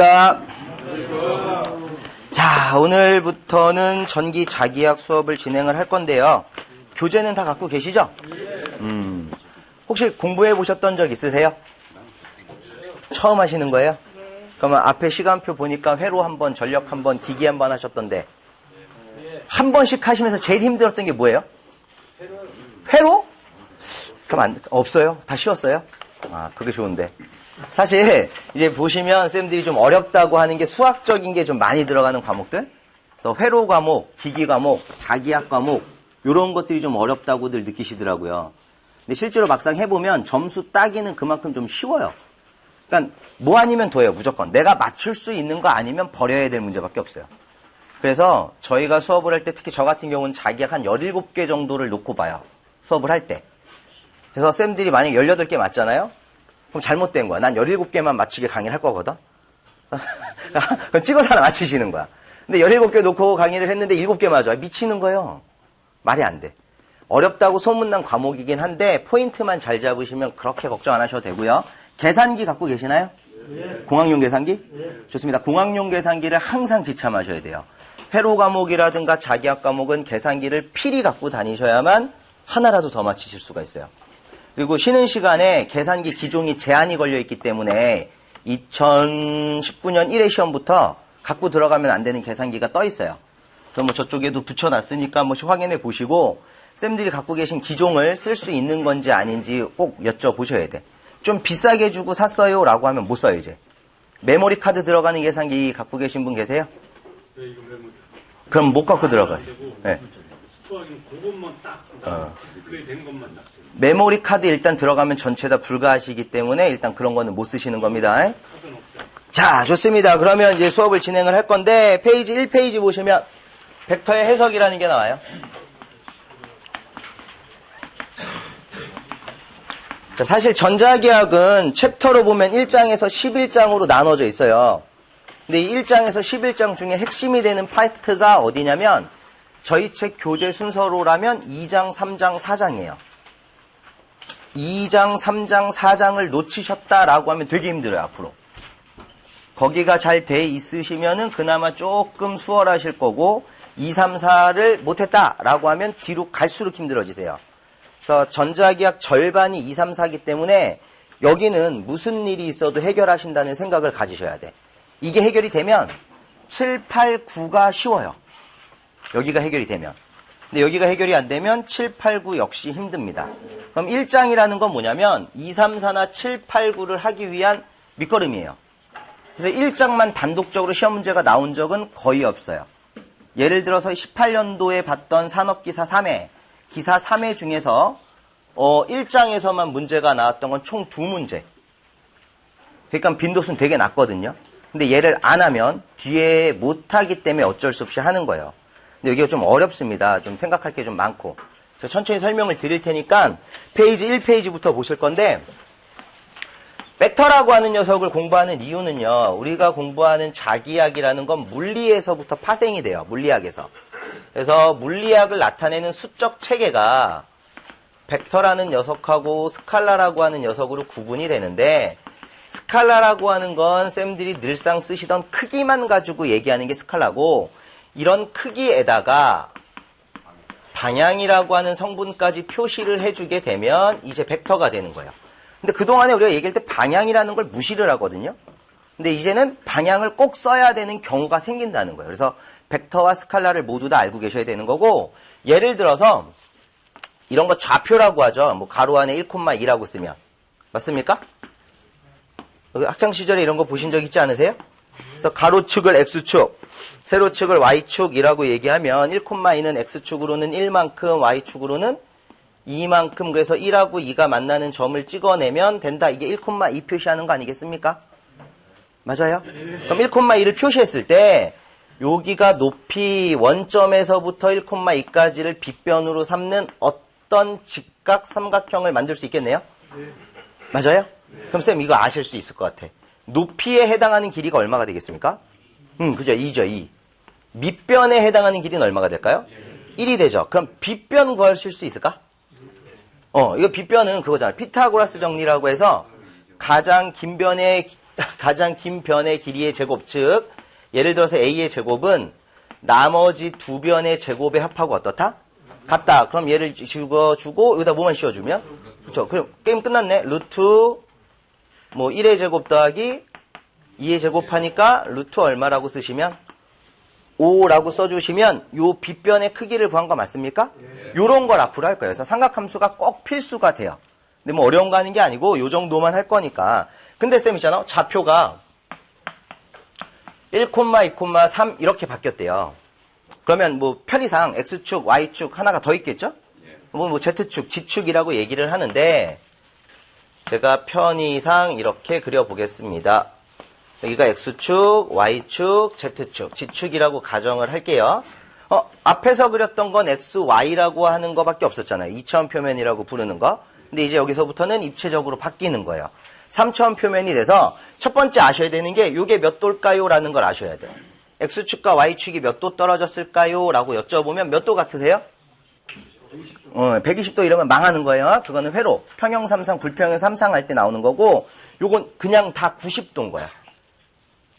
안녕하십니까. 자, 오늘부터는 전기 자기학 수업을 진행을 할 건데요. 교재는 다 갖고 계시죠? 혹시 공부해 보셨던 적 있으세요? 처음 하시는 거예요? 그러면 앞에 시간표 보니까 회로 한 번, 전력 한 번, 기기 한 번 하셨던데 한 번씩 하시면서 제일 힘들었던 게 뭐예요? 회로? 그럼 없어요? 다 쉬웠어요? 아, 그게 좋은데. 사실 이제 보시면 쌤들이 좀 어렵다고 하는 게 수학적인 게 좀 많이 들어가는 과목들. 그래서 회로 과목, 기기 과목, 자기학 과목 이런 것들이 좀 어렵다고들 느끼시더라고요. 근데 실제로 막상 해보면 점수 따기는 그만큼 좀 쉬워요. 그러니까 뭐 아니면 도예요, 무조건. 내가 맞출 수 있는 거 아니면 버려야 될 문제밖에 없어요. 그래서 저희가 수업을 할 때 특히 저 같은 경우는 자기학 한 17개 정도를 놓고 봐요. 수업을 할 때. 그래서 쌤들이 만약에 18개 맞잖아요? 그럼 잘못된 거야. 난 17개만 맞추게 강의를 할 거거든? 그럼 찍어서 하나 맞추시는 거야. 근데 17개 놓고 강의를 했는데 7개 맞아. 미치는 거예요. 말이 안 돼. 어렵다고 소문난 과목이긴 한데 포인트만 잘 잡으시면 그렇게 걱정 안 하셔도 되고요. 계산기 갖고 계시나요? 네. 공학용 계산기? 네. 좋습니다. 공학용 계산기를 항상 지참하셔야 돼요. 회로 과목이라든가 자기학 과목은 계산기를 필히 갖고 다니셔야만 하나라도 더 맞히실 수가 있어요. 그리고 쉬는 시간에 계산기 기종이 제한이 걸려 있기 때문에 2019년 1회 시험부터 갖고 들어가면 안 되는 계산기가 떠 있어요. 그래서 뭐 저쪽에도 붙여놨으니까 한 번씩 확인해 보시고 쌤들이 갖고 계신 기종을 쓸 수 있는 건지 아닌지 꼭 여쭤보셔야 돼. 좀 비싸게 주고 샀어요 라고 하면 못 써요 이제. 메모리 카드 들어가는 계산기 갖고 계신 분 계세요? 네, 이거 메모리. 그럼 못 갖고 들어가요. 네. 스토어하기는 그것만 딱 디스플레이 된 것만 딱. 메모리 카드 일단 들어가면 전체 다 불가하시기 때문에 일단 그런 거는 못 쓰시는 겁니다. 자, 좋습니다. 그러면 이제 수업을 진행을 할 건데 페이지 1페이지 보시면 벡터의 해석이라는 게 나와요. 자, 사실 전자기학은 챕터로 보면 1장에서 11장으로 나눠져 있어요. 근데 이 1장에서 11장 중에 핵심이 되는 파트가 어디냐면 저희 책 교재 순서로라면 2장, 3장, 4장이에요. 2장, 3장, 4장을 놓치셨다라고 하면 되게 힘들어요, 앞으로. 거기가 잘 돼 있으시면은 그나마 조금 수월하실 거고 2, 3, 4를 못했다라고 하면 뒤로 갈수록 힘들어지세요. 그래서 전자기학 절반이 2, 3, 4이기 때문에 여기는 무슨 일이 있어도 해결하신다는 생각을 가지셔야 돼. 이게 해결이 되면 7, 8, 9가 쉬워요. 여기가 해결이 되면. 근데 여기가 해결이 안 되면 7, 8, 9 역시 힘듭니다. 그럼 1장이라는 건 뭐냐면 2, 3, 4나 7, 8, 9를 하기 위한 밑거름이에요. 그래서 1장만 단독적으로 시험 문제가 나온 적은 거의 없어요. 예를 들어서 18년도에 봤던 산업기사 3회, 기사 3회 중에서 1장에서만 문제가 나왔던 건 총 2문제. 그러니까 빈도수는 되게 낮거든요. 근데 얘를 안 하면 뒤에 못하기 때문에 어쩔 수 없이 하는 거예요. 근데 여기가 좀 어렵습니다. 좀 생각할 게 좀 많고. 제가 천천히 설명을 드릴 테니까 페이지 1페이지부터 보실 건데 벡터라고 하는 녀석을 공부하는 이유는요. 우리가 공부하는 자기학이라는 건 물리에서부터 파생이 돼요. 물리학에서. 그래서 물리학을 나타내는 수적 체계가 벡터라는 녀석하고 스칼라라고 하는 녀석으로 구분이 되는데 스칼라라고 하는 건 쌤들이 늘상 쓰시던 크기만 가지고 얘기하는 게 스칼라고 이런 크기에다가 방향이라고 하는 성분까지 표시를 해주게 되면 이제 벡터가 되는 거예요. 근데 그동안에 우리가 얘기할 때 방향이라는 걸 무시를 하거든요. 근데 이제는 방향을 꼭 써야 되는 경우가 생긴다는 거예요. 그래서 벡터와 스칼라를 모두 다 알고 계셔야 되는 거고 예를 들어서 이런 거 좌표라고 하죠. 뭐 가로 안에 1,2라고 쓰면 맞습니까? 학창시절에 이런 거 보신 적 있지 않으세요? 그래서 가로축을 X축, 세로축을 Y축이라고 얘기하면 1,2는 X축으로는 1만큼, Y축으로는 2만큼, 그래서 1하고 2가 만나는 점을 찍어내면 된다. 이게 1,2 표시하는 거 아니겠습니까? 맞아요? 그럼 1,2를 표시했을 때 여기가 높이 원점에서부터 1,2까지를 빗변으로 삼는 어떤 직각 삼각형을 만들 수 있겠네요? 맞아요? 그럼 쌤 이거 아실 수 있을 것 같아. 높이에 해당하는 길이가 얼마가 되겠습니까? 그죠? 2죠, 2. 밑변에 해당하는 길이는 얼마가 될까요? 1이 되죠. 그럼 빗변 구하실 수 있을까? 이거 빗변은 그거잖아요. 피타고라스 정리라고 해서 가장 긴 변의 가장 긴 변의 길이의 제곱, 즉 예를 들어서 A의 제곱은 나머지 두 변의 제곱의 합하고 어떻다? 같다. 그럼 얘를 주고 여기다 뭐만 씌워주면? 그렇죠. 그럼 게임 끝났네. 루트 뭐 1의 제곱 더하기 2의 제곱 하니까 루트 얼마라고 쓰시면 5라고 써주시면 요 빗변의 크기를 구한 거 맞습니까? 요런 걸 앞으로 할 거예요. 그래서 삼각함수가 꼭 필수가 돼요. 근데 뭐 어려운 거 하는 게 아니고 요 정도만 할 거니까. 근데 쌤 있잖아. 좌표가 1, 2, 3 이렇게 바뀌었대요. 그러면 뭐 편의상 X축, Y축 하나가 더 있겠죠? 뭐 Z축, G축이라고 얘기를 하는데 제가 편의상 이렇게 그려보겠습니다. 여기가 X축, Y축, Z축, G축이라고 가정을 할게요. 앞에서 그렸던 건 X, Y라고 하는 거밖에 없었잖아요. 2차원 표면이라고 부르는 거. 근데 이제 여기서부터는 입체적으로 바뀌는 거예요. 3차원 표면이 돼서 첫 번째 아셔야 되는 게 이게 몇 도일까요? 라는 걸 아셔야 돼요. X축과 Y축이 몇 도 떨어졌을까요? 라고 여쭤보면 몇 도 같으세요? 120도 이러면 망하는 거예요. 그거는 회로, 평형 삼상, 불평형 삼상 할 때 나오는 거고 요건 그냥 다 90도인 거야.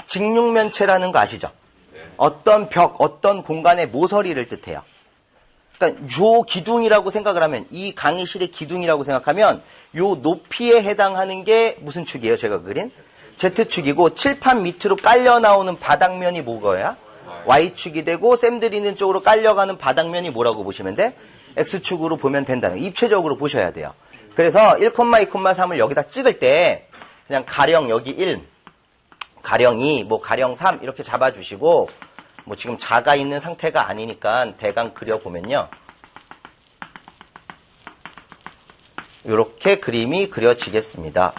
직육면체라는 거 아시죠? 어떤 벽, 어떤 공간의 모서리를 뜻해요. 그러니까 요 기둥이라고 생각을 하면 이 강의실의 기둥이라고 생각하면 요 높이에 해당하는 게 무슨 축이에요? 제가 그린? Z축이고 칠판 밑으로 깔려 나오는 바닥면이 뭐고요? Y축이 되고 쌤들이 있는 쪽으로 깔려가는 바닥면이 뭐라고 보시면 돼? X축으로 보면 된다는 거. 입체적으로 보셔야 돼요. 그래서 1, 2, 3을 여기다 찍을 때 그냥 가령 여기 1, 가령 2, 뭐 가령 3 이렇게 잡아주시고 뭐 지금 자가 있는 상태가 아니니까 대강 그려보면요. 이렇게 그림이 그려지겠습니다.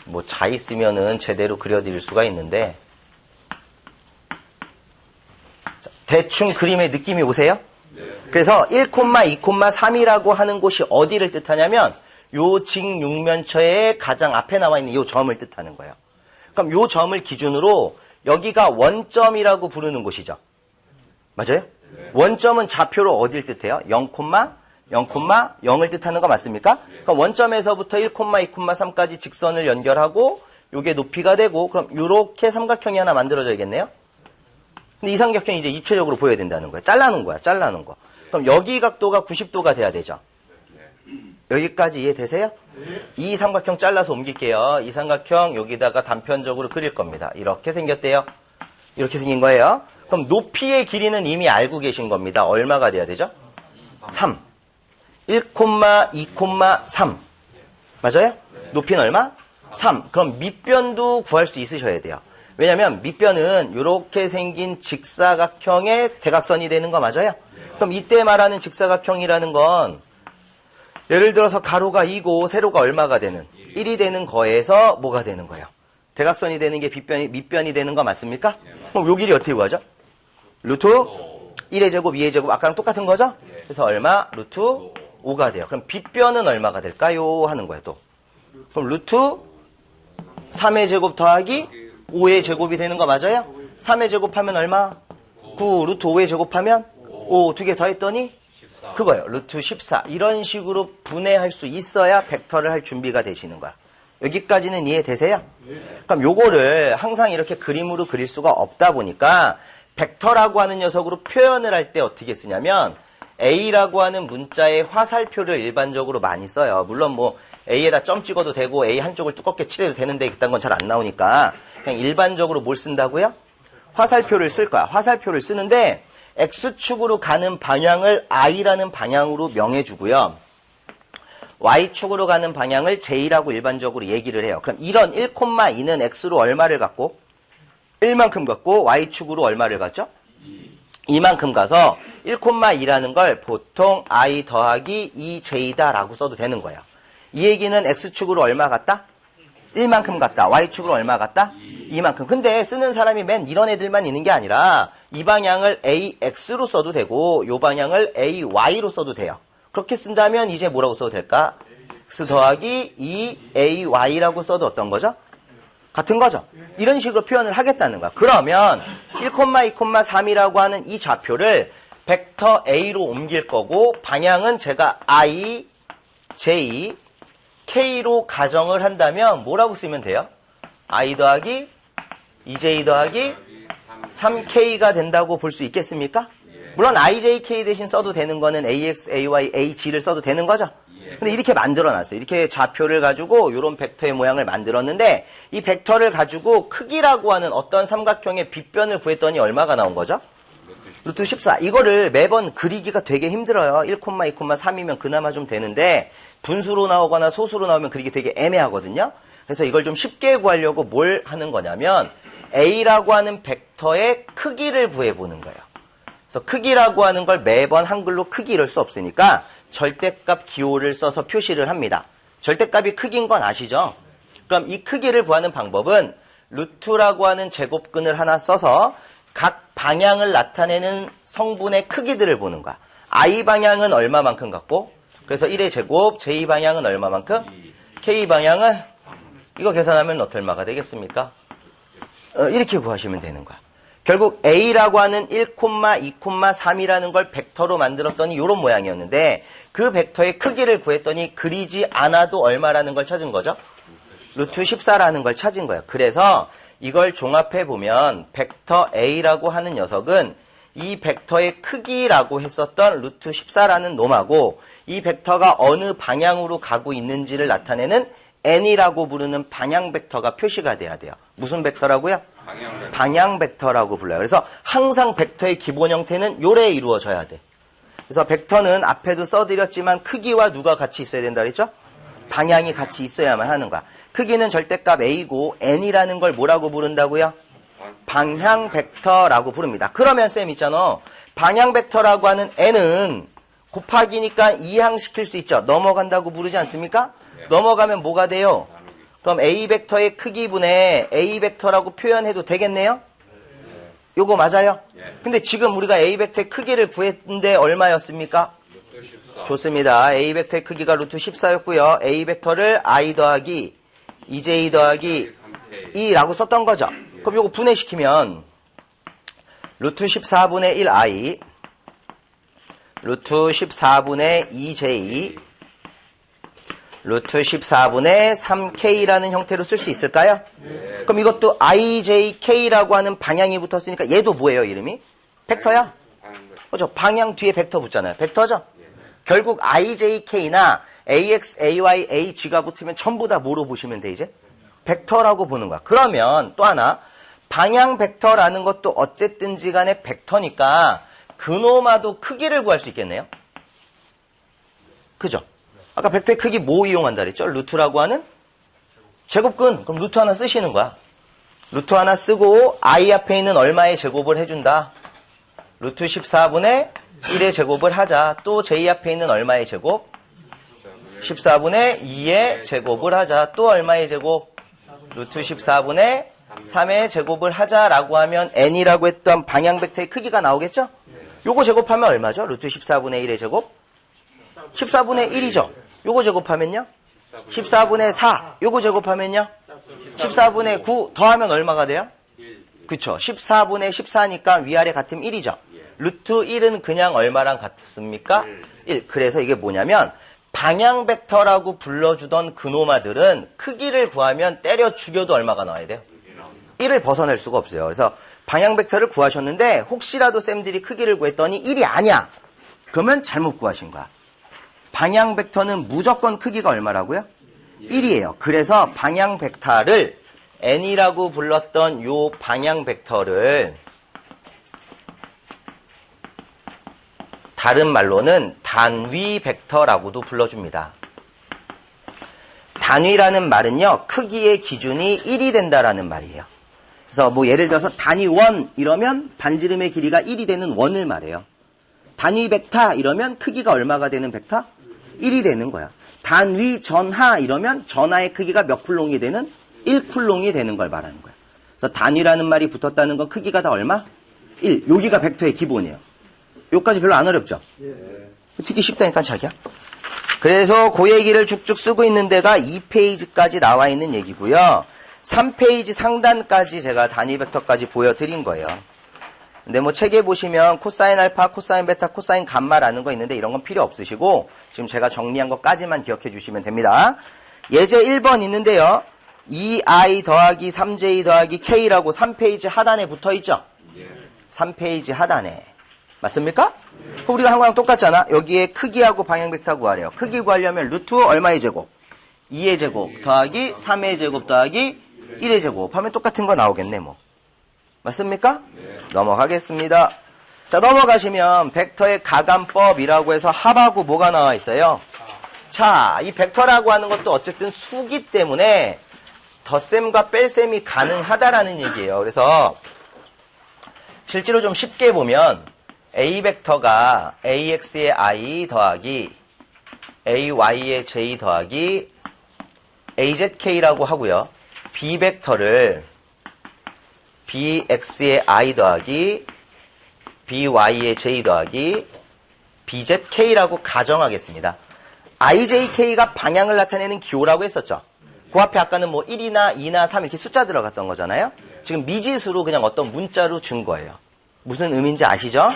뭐 자 있으면은 제대로 그려드릴 수가 있는데 대충 그림의 느낌이 오세요? 그래서 1, 2, 3이라고 하는 곳이 어디를 뜻하냐면 요 직육면체의 가장 앞에 나와 있는 요 점을 뜻하는 거예요. 그럼 요 점을 기준으로 여기가 원점이라고 부르는 곳이죠. 맞아요? 원점은 좌표로 어딜 뜻해요? 0,0을 뜻하는 거 맞습니까? 그럼 원점에서부터 1, 2, 3까지 직선을 연결하고 요게 높이가 되고 그럼 요렇게 삼각형이 하나 만들어져야겠네요? 근데 이 삼각형이 이제 입체적으로 보여야 된다는 거야. 잘라놓은 거야. 잘라놓은 거. 그럼 여기 각도가 90도가 돼야 되죠. 여기까지 이해되세요? 이 삼각형 잘라서 옮길게요. 이 삼각형 여기다가 단편적으로 그릴 겁니다. 이렇게 생겼대요. 이렇게 생긴 거예요. 그럼 높이의 길이는 이미 알고 계신 겁니다. 얼마가 돼야 되죠? 3. 1, 2, 3. 맞아요? 높이는 얼마? 3. 그럼 밑변도 구할 수 있으셔야 돼요. 왜냐면 밑변은 이렇게 생긴 직사각형의 대각선이 되는 거 맞아요? 그럼 이때 말하는 직사각형이라는 건 예를 들어서 가로가 2고 세로가 얼마가 되는? 1이 되는 거에서 뭐가 되는 거예요? 대각선이 되는 게 밑변이 되는 거 맞습니까? 그럼 요 길이 어떻게 구하죠? 루트 1의 제곱, 2의 제곱 아까랑 똑같은 거죠? 그래서 얼마? 루트 5가 돼요. 그럼 빗변은 얼마가 될까요? 하는 거예요 또. 그럼 루트 3의 제곱 더하기 5의 제곱이 되는 거 맞아요? 3의 제곱하면 얼마? 9. 루트 5의 제곱하면 5. 두 개 더했더니 그거예요. 루트 14. 이런 식으로 분해할 수 있어야 벡터를 할 준비가 되시는 거야. 여기까지는 이해되세요? 그럼 요거를 항상 이렇게 그림으로 그릴 수가 없다 보니까 벡터라고 하는 녀석으로 표현을 할 때 어떻게 쓰냐면 A라고 하는 문자의 화살표를 일반적으로 많이 써요. 물론 뭐 A에다 점 찍어도 되고 A 한쪽을 두껍게 칠해도 되는데 그딴 건 잘 안 나오니까 그냥 일반적으로 뭘 쓴다고요? 화살표를 쓸 거야. 화살표를 쓰는데 X축으로 가는 방향을 I라는 방향으로 명해주고요. Y축으로 가는 방향을 J라고 일반적으로 얘기를 해요. 그럼 이런 1, 2는 X로 얼마를 갖고 1만큼 갖고 Y축으로 얼마를 갖죠? 2만큼 가서 1, 2라는 걸 보통 I 더하기 2J다라고 써도 되는 거예요. 이 얘기는 X축으로 얼마 같다? 1만큼 같다. Y축으로 얼마 같다? 2만큼. 근데 쓰는 사람이 맨 이런 애들만 있는 게 아니라 이 방향을 AX로 써도 되고 이 방향을 AY로 써도 돼요. 그렇게 쓴다면 이제 뭐라고 써도 될까? X 더하기 2AY라고 써도 어떤 거죠? 같은 거죠. 이런 식으로 표현을 하겠다는 거야. 그러면 1, 2, 3이라고 하는 이 좌표를 벡터 A로 옮길 거고 방향은 제가 I, J, K로 가정을 한다면 뭐라고 쓰면 돼요? i 더하기 2j 더하기 3k가 된다고 볼 수 있겠습니까? 물론 ijk 대신 써도 되는 거는 ax, ay, ag를 써도 되는 거죠. 근데 이렇게 만들어놨어요. 이렇게 좌표를 가지고 이런 벡터의 모양을 만들었는데 이 벡터를 가지고 크기라고 하는 어떤 삼각형의 빗변을 구했더니 얼마가 나온 거죠? 루트 14. 이거를 매번 그리기가 되게 힘들어요. 1, 2, 3이면 그나마 좀 되는데 분수로 나오거나 소수로 나오면 그리기 되게 애매하거든요. 그래서 이걸 좀 쉽게 구하려고 뭘 하는 거냐면 a라고 하는 벡터의 크기를 구해보는 거예요. 그래서 크기라고 하는 걸 매번 한글로 크기 이럴 수 없으니까 절대값 기호를 써서 표시를 합니다. 절대값이 크기인 건 아시죠? 그럼 이 크기를 구하는 방법은 루트라고 하는 제곱근을 하나 써서 각 방향을 나타내는 성분의 크기들을 보는 거야. I 방향은 얼마만큼 갖고? 그래서 1의 제곱, J 방향은 얼마만큼? K 방향은? 이거 계산하면 얼마가 되겠습니까? 이렇게 구하시면 되는 거야. 결국 A라고 하는 1, 2, 3이라는 걸 벡터로 만들었더니 이런 모양이었는데 그 벡터의 크기를 구했더니 그리지 않아도 얼마라는 걸 찾은 거죠? 루트 14라는 걸 찾은 거예요. 그래서 이걸 종합해보면 벡터 A라고 하는 녀석은 이 벡터의 크기라고 했었던 루트 14라는 놈하고 이 벡터가 어느 방향으로 가고 있는지를 나타내는 n이라고 부르는 방향 벡터가 표시가 돼야 돼요. 무슨 벡터라고요? 방향 벡터라고 불러요. 그래서 항상 벡터의 기본 형태는 요래 이루어져야 돼. 그래서 벡터는 앞에도 써드렸지만 크기와 누가 같이 있어야 된다 그랬죠? 방향이 같이 있어야만 하는 거야. 크기는 절대값 a고 n이라는 걸 뭐라고 부른다고요? 방향 벡터라고 부릅니다. 그러면 쌤 있잖아. 방향 벡터라고 하는 n은 곱하기니까 이항시킬 수 있죠. 넘어간다고 부르지 않습니까? 넘어가면 뭐가 돼요? 그럼 a 벡터의 크기분에 a 벡터라고 표현해도 되겠네요? 요거 맞아요? 근데 지금 우리가 a 벡터의 크기를 구했는데 얼마였습니까? 좋습니다. a 벡터의 크기가 루트 14였고요. a 벡터를 i 더하기 2j 더하기 2라고 썼던 거죠. 그럼 요거 분해시키면 루트 14분의 1i 루트 14분의 2j 루트 14분의 3k라는 형태로 쓸 수 있을까요? 그럼 이것도 ijk라고 하는 방향이 붙었으니까 얘도 뭐예요, 이름이? 벡터야? 그죠? 방향 뒤에 벡터 붙잖아요. 벡터죠? 결국 ijk나 ax, ay, ag가 붙으면 전부 다 뭐로 보시면 돼, 이제? 벡터라고 보는 거야. 그러면 또 하나, 방향 벡터라는 것도 어쨌든지 간에 벡터니까 그놈아도 크기를 구할 수 있겠네요? 그죠? 아까 벡터의 크기 뭐 이용한다 그랬죠? 루트라고 하는 제곱근. 그럼 루트 하나 쓰시는 거야. 루트 하나 쓰고 i 앞에 있는 얼마의 제곱을 해준다? 루트 14분의 1의 제곱을 하자. 또 j 앞에 있는 얼마의 제곱? 14분의 2의 제곱을 하자. 또 얼마의 제곱? 루트 14분의 3의 제곱을 하자라고 하면 n이라고 했던 방향 벡터의 크기가 나오겠죠? 요거 제곱하면 얼마죠? 루트 14분의 1의 제곱? 14분의 1이죠? 요거 제곱하면요? 14분의 4. 요거 제곱하면요? 14분의 9 더하면 얼마가 돼요? 그쵸. 14분의 14니까 위아래 같으면 1이죠. 루트 1은 그냥 얼마랑 같습니까? 1. 그래서 이게 뭐냐면 방향 벡터라고 불러주던 그놈아들은 크기를 구하면 때려 죽여도 얼마가 나와야 돼요? 1을 벗어날 수가 없어요. 그래서 방향 벡터를 구하셨는데 혹시라도 쌤들이 크기를 구했더니 1이 아니야. 그러면 잘못 구하신 거야. 방향 벡터는 무조건 크기가 얼마라고요? 1이에요. 그래서 방향 벡터를 n이라고 불렀던 요 방향 벡터를 다른 말로는 단위 벡터라고도 불러줍니다. 단위라는 말은요, 크기의 기준이 1이 된다라는 말이에요. 그래서 뭐 예를 들어서 단위 원 이러면 반지름의 길이가 1이 되는 원을 말해요. 단위 벡터 이러면 크기가 얼마가 되는 벡터? 1이 되는 거야. 단위 전하 이러면 전하의 크기가 몇 쿨롱이 되는? 1쿨롱이 되는 걸 말하는 거야. 그래서 단위라는 말이 붙었다는 건 크기가 다 얼마? 1. 여기가 벡터의 기본이에요. 요까지 별로 안 어렵죠? 듣기 쉽다니까 자기야. 그래서 그 얘기를 쭉쭉 쓰고 있는 데가 2페이지까지 나와 있는 얘기고요. 3페이지 상단까지 제가 단위 벡터까지 보여드린 거예요. 근데 뭐 책에 보시면 코사인 알파, 코사인 베타, 코사인 감마라는 거 있는데 이런 건 필요 없으시고 지금 제가 정리한 것까지만 기억해 주시면 됩니다. 예제 1번 있는데요. 2i 더하기 3j 더하기 k라고 3페이지 하단에 붙어 있죠? 3페이지 하단에. 맞습니까? 그럼 우리가 한 거랑 똑같잖아. 여기에 크기하고 방향 벡터 구하래요. 크기 구하려면 루트 얼마의 제곱? 2의 제곱 더하기 3의 제곱 더하기 1의 제곱 하면 똑같은 거 나오겠네 뭐. 맞습니까? 넘어가겠습니다. 자, 넘어가시면 벡터의 가감법이라고 해서 합하고 뭐가 나와 있어요? 자, 이 벡터라고 하는 것도 어쨌든 수기 때문에 덧셈과 뺄셈이 가능하다라는 얘기예요. 그래서 실제로 좀 쉽게 보면 A 벡터가 AX의 I 더하기 AY의 J 더하기 AZK라고 하고요. B 벡터를 BX의 I 더하기 BY의 J 더하기 BZK라고 가정하겠습니다. IJK가 방향을 나타내는 기호라고 했었죠. 그 앞에 아까는 뭐 1이나 2나 3 이렇게 숫자 들어갔던 거잖아요. 지금 미지수로 그냥 어떤 문자로 준 거예요. 무슨 의미인지 아시죠?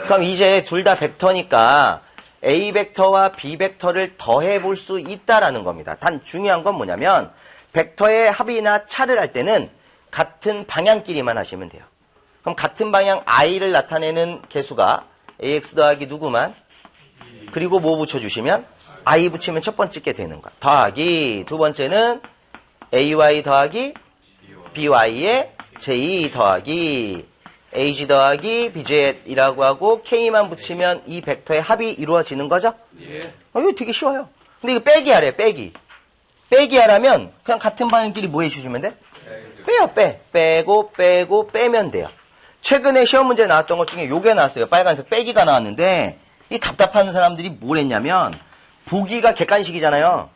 그럼 이제 둘 다 벡터니까 A 벡터와 B 벡터를 더해 볼 수 있다라는 겁니다. 단 중요한 건 뭐냐면 벡터의 합이나 차를 할 때는 같은 방향끼리만 하시면 돼요. 그럼 같은 방향 i를 나타내는 개수가 ax 더하기 누구만? 그리고 뭐 붙여주시면 i 붙이면 첫 번째 게 되는 거야. 더하기 두 번째는 ay 더하기 by의 j 더하기 ag 더하기 bz이라고 하고 k만 붙이면 이 벡터의 합이 이루어지는 거죠? 이거 되게 쉬워요. 근데 이거 빼기 하래, 빼기. 빼기 하라면 그냥 같은 방향끼리 뭐 해주시면 돼? 빼요, 빼고 빼면 돼요. 최근에 시험 문제 나왔던 것 중에 요게 나왔어요. 빨간색 빼기가 나왔는데 이 답답한 사람들이 뭘 했냐면 보기가 객관식이잖아요.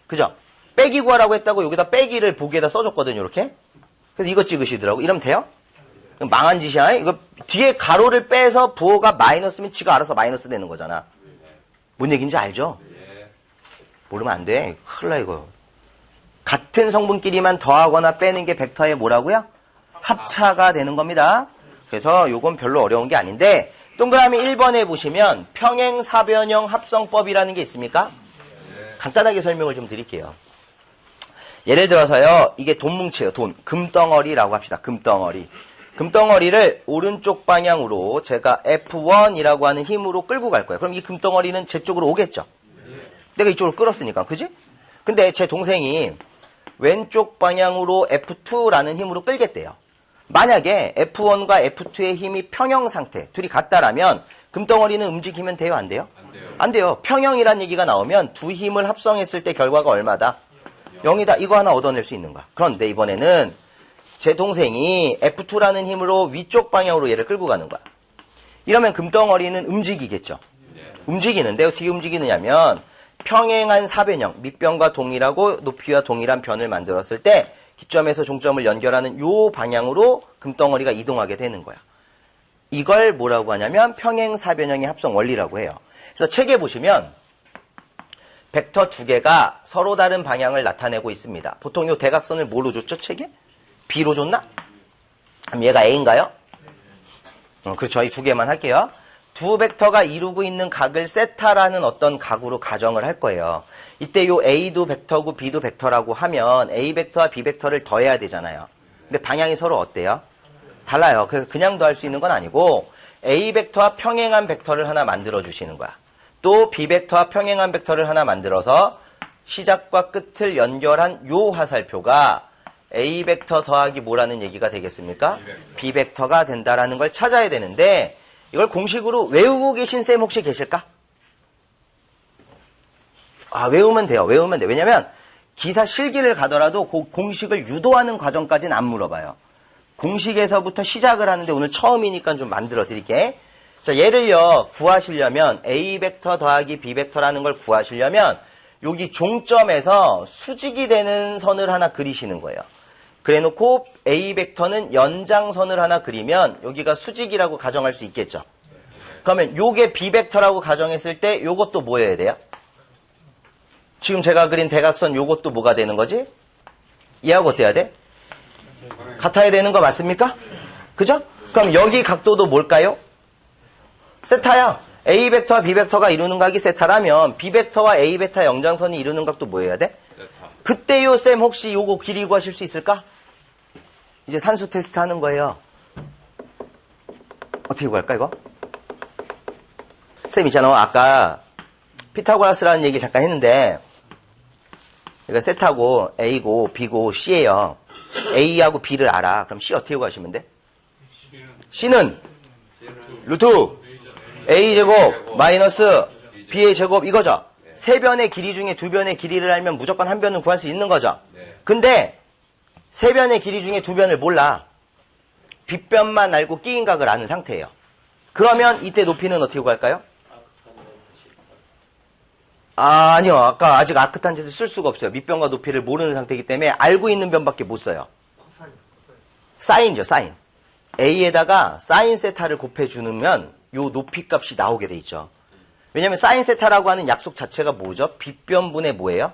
그죠? 빼기 구하라고 했다고 여기다 빼기를 보기에다 써줬거든요. 이렇게. 그래서 이거 찍으시더라고. 이러면 돼요? 망한 짓이야. 이거 뒤에 가로를 빼서 부호가 마이너스면 지가 알아서 마이너스 되는 거잖아. 뭔 얘기인지 알죠? 모르면 안 돼. 큰일 나 이거. 같은 성분끼리만 더하거나 빼는 게 벡터의 뭐라고요? 합차가 되는 겁니다. 그래서 요건 별로 어려운 게 아닌데 동그라미 1번에 보시면 평행사변형 합성법이라는 게 있습니까? 간단하게 설명을 좀 드릴게요. 예를 들어서요. 이게 돈 뭉치예요. 돈. 금덩어리라고 합시다. 금덩어리. 금덩어리를 오른쪽 방향으로 제가 F1이라고 하는 힘으로 끌고 갈 거예요. 그럼 이 금덩어리는 제 쪽으로 오겠죠? 내가 이쪽으로 끌었으니까. 그지? 근데 제 동생이 왼쪽 방향으로 F2라는 힘으로 끌겠대요. 만약에 F1과 F2의 힘이 평형 상태, 둘이 같다라면 금덩어리는 움직이면 돼요? 안 돼요? 안 돼요. 평형이란 얘기가 나오면 두 힘을 합성했을 때 결과가 얼마다? 0이다. 이거 하나 얻어낼 수 있는 거야. 그런데 이번에는 제 동생이 F2라는 힘으로 위쪽 방향으로 얘를 끌고 가는 거야. 이러면 금덩어리는 움직이겠죠? 움직이는데 어떻게 움직이느냐면 평행한 사변형, 밑변과 동일하고 높이와 동일한 변을 만들었을 때 기점에서 종점을 연결하는 요 방향으로 금덩어리가 이동하게 되는 거야. 이걸 뭐라고 하냐면 평행사변형의 합성 원리라고 해요. 그래서 책에 보시면 벡터 두 개가 서로 다른 방향을 나타내고 있습니다. 보통 요 대각선을 뭐로 줬죠? 책에? B로 줬나? 그럼 얘가 A인가요? 그렇죠. 이 두 개만 할게요. 두 벡터가 이루고 있는 각을 세타라는 어떤 각으로 가정을 할 거예요. 이때 요 A도 벡터고 B도 벡터라고 하면 A 벡터와 B 벡터를 더해야 되잖아요. 근데 방향이 서로 어때요? 달라요. 그래서 그냥 더할 수 있는 건 아니고 A 벡터와 평행한 벡터를 하나 만들어 주시는 거야. 또 B 벡터와 평행한 벡터를 하나 만들어서 시작과 끝을 연결한 요 화살표가 A 벡터 더하기 뭐라는 얘기가 되겠습니까? B 벡터가 된다라는 걸 찾아야 되는데 이걸 공식으로 외우고 계신 쌤 혹시 계실까? 외우면 돼요. 외우면 돼. 왜냐면 기사 실기를 가더라도 그 공식을 유도하는 과정까지는 안 물어봐요. 공식에서부터 시작을 하는데 오늘 처음이니까 좀 만들어 드릴게. 자, 얘를요, 구하시려면 A 벡터 더하기 B 벡터라는 걸 구하시려면 여기 종점에서 수직이 되는 선을 하나 그리시는 거예요. 그래 놓고 A 벡터는 연장선을 하나 그리면 여기가 수직이라고 가정할 수 있겠죠. 그러면 요게 B 벡터라고 가정했을 때 요것도 뭐여야 돼요? 지금 제가 그린 대각선 요것도 뭐가 되는 거지? 얘하고 어때야 돼? 같아야 되는 거 맞습니까? 그죠? 그럼 여기 각도도 뭘까요? 세타야. A 벡터와 B 벡터가 이루는 각이 세타라면 B 벡터와 A 벡터 연장선이 이루는 각도 뭐여야 돼? 그때요, 쌤 혹시 요거 길이 구하실 수 있을까? 이제 산수 테스트 하는 거예요. 어떻게 구할까, 이거? 쌤 있잖아. 아까 피타고라스라는 얘기 잠깐 했는데, 이거 세타고 A고 B고 C예요. A하고 B를 알아. 그럼 C 어떻게 구하시면 돼? C는 루트 A제곱 마이너스 B의 제곱 이거죠. 세 변의 길이 중에 두 변의 길이를 알면 무조건 한 변은 구할 수 있는 거죠. 근데 세 변의 길이 중에 두 변을 몰라. 빗변만 알고 끼인각을 아는 상태예요. 그러면 이때 높이는 어떻게 구할까요? 아니요. 아까 아직 아크탄제를 쓸 수가 없어요. 밑변과 높이를 모르는 상태이기 때문에 알고 있는 변밖에 못 써요. 사인이죠, 사인. A에다가 사인 세타를 곱해주면 요 높이 값이 나오게 돼 있죠. 왜냐면 사인 세타라고 하는 약속 자체가 뭐죠? 빗변분의 뭐예요?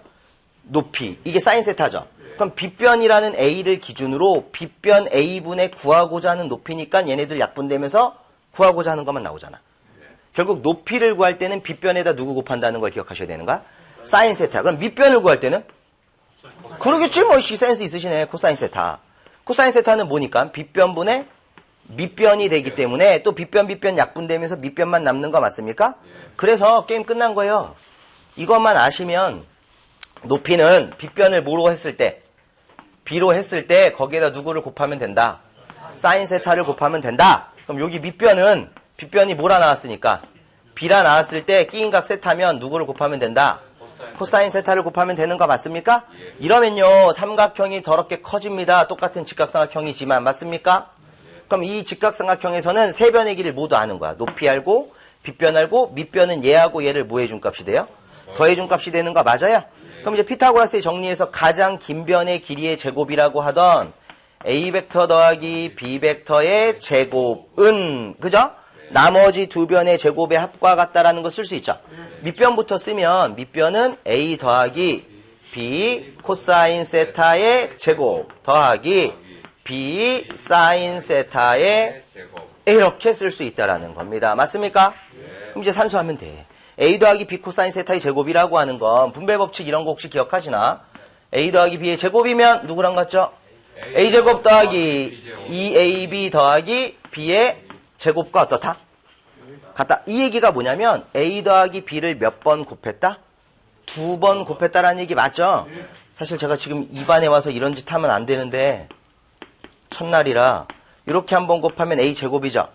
높이. 이게 사인 세타죠. 그럼 빗변이라는 A를 기준으로 빗변 A분의 구하고자 하는 높이니까 얘네들 약분되면서 구하고자 하는 것만 나오잖아. 결국 높이를 구할 때는 빗변에다 누구 곱한다는 걸 기억하셔야 되는 거야? 사인 세타. 그럼 밑변을 구할 때는? 그러겠지 뭐. 센스 있으시네. 코사인 세타. 코사인 세타는 뭐니까? 빗변분의 밑변이 되기 때문에 또 빗변 약분되면서 밑변만 남는 거 맞습니까? 그래서 게임 끝난 거예요. 이것만 아시면 높이는 빗변을 뭐로 했을 때? B로 했을 때 거기에다 누구를 곱하면 된다? 사인 세타를 곱하면 된다. 그럼 여기 밑변은 빗변이 뭐라 나왔으니까 B라 나왔을 때 끼인각 세타면 누구를 곱하면 된다? 코사인 세타를 곱하면 되는 거 맞습니까? 이러면요 삼각형이 더럽게 커집니다. 똑같은 직각삼각형이지만 맞습니까? 그럼 이 직각삼각형에서는 세 변의 길이를 모두 아는 거야. 높이 알고 빗변 알고 밑변은 얘하고 얘를 뭐 해준 값이 돼요? 더해준 값이 되는 거 맞아요? 그럼 이제 피타고라스의 정리에서 가장 긴 변의 길이의 제곱이라고 하던 A 벡터 더하기 B 벡터의 제곱은 그죠? 나머지 두 변의 제곱의 합과 같다라는 거 쓸 수 있죠. 밑변부터 쓰면 밑변은 A 더하기 B 코사인 세타의 제곱 더하기 B 사인 세타의 이렇게 쓸 수 있다라는 겁니다. 맞습니까? 그럼 이제 산수하면 돼. A 더하기 B 코사인 세타의 제곱이라고 하는 건 분배법칙 이런 거 혹시 기억하시나? A 더하기 B의 제곱이면 누구랑 같죠? A제곱 더하기 2AB 더하기 B의 제곱과 어떻다? 같다. 이 얘기가 뭐냐면 A 더하기 B를 몇 번 곱했다? 2번 곱했다라는 얘기 맞죠? 사실 제가 지금 입안에 와서 이런 짓 하면 안 되는데 첫날이라 이렇게 한번 곱하면 A제곱이죠?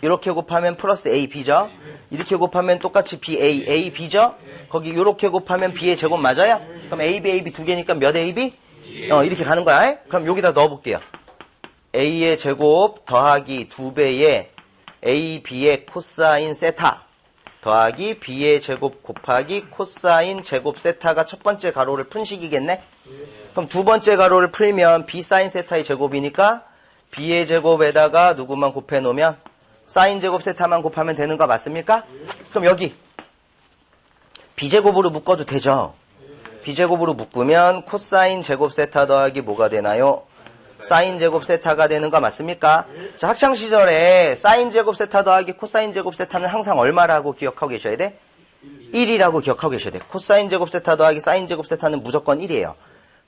이렇게 곱하면 플러스 AB죠? 이렇게 곱하면 똑같이 BA, AB죠? 거기 이렇게 곱하면 B의 제곱 맞아요? 그럼 AB, AB 두 개니까 몇 AB? 이렇게 가는 거야. 그럼 여기다 넣어볼게요. A의 제곱 더하기 2배의 AB의 코사인 세타 더하기 B의 제곱 곱하기 코사인 제곱 세타가 첫 번째 가로를 푼 식이겠네? 그럼 두 번째 가로를 풀면 B 사인 세타의 제곱이니까 B의 제곱에다가 누구만 곱해 놓으면 사인 제곱 세타만 곱하면 되는 거 맞습니까? 그럼 여기 B제곱으로 묶어도 되죠? B제곱으로 묶으면 코사인 제곱 세타 더하기 뭐가 되나요? 사인 제곱 세타가 되는 거 맞습니까? 자, 학창시절에 사인 제곱 세타 더하기 코사인 제곱 세타는 항상 얼마라고 기억하고 계셔야 돼? 1이라고 기억하고 계셔야 돼. 코사인 제곱 세타 더하기 사인 제곱 세타는 무조건 1이에요.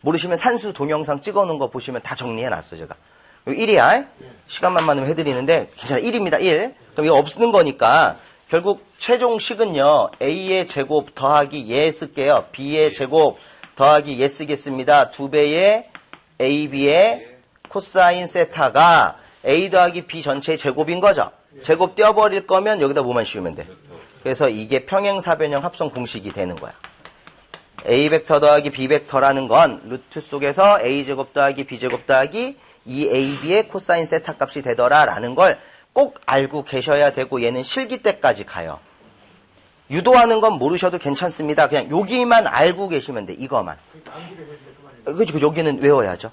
모르시면 산수 동영상 찍어놓은 거 보시면 다 정리해놨어 제가. 1이야. 시간만 많으면 해드리는데 괜찮아. 1입니다. 1. 그럼 이거 없는 거니까 결국 최종식은요. A의 제곱 더하기 얘 쓸게요. B의 제곱 더하기 얘 쓰겠습니다. 2배의 AB의 코사인 세타가 A 더하기 B 전체의 제곱인 거죠. 제곱 떼어버릴 거면 여기다 뭐만 씌우면 돼. 그래서 이게 평행사변형 합성 공식이 되는 거야. A 벡터 더하기 B 벡터라는 건 루트 속에서 A제곱 더하기 B제곱 더하기 2AB의 코사인 세타 값이 되더라라는 걸 꼭 알고 계셔야 되고 얘는 실기 때까지 가요. 유도하는 건 모르셔도 괜찮습니다. 그냥 여기만 알고 계시면 돼. 이거만. 그렇죠. 여기는 외워야죠.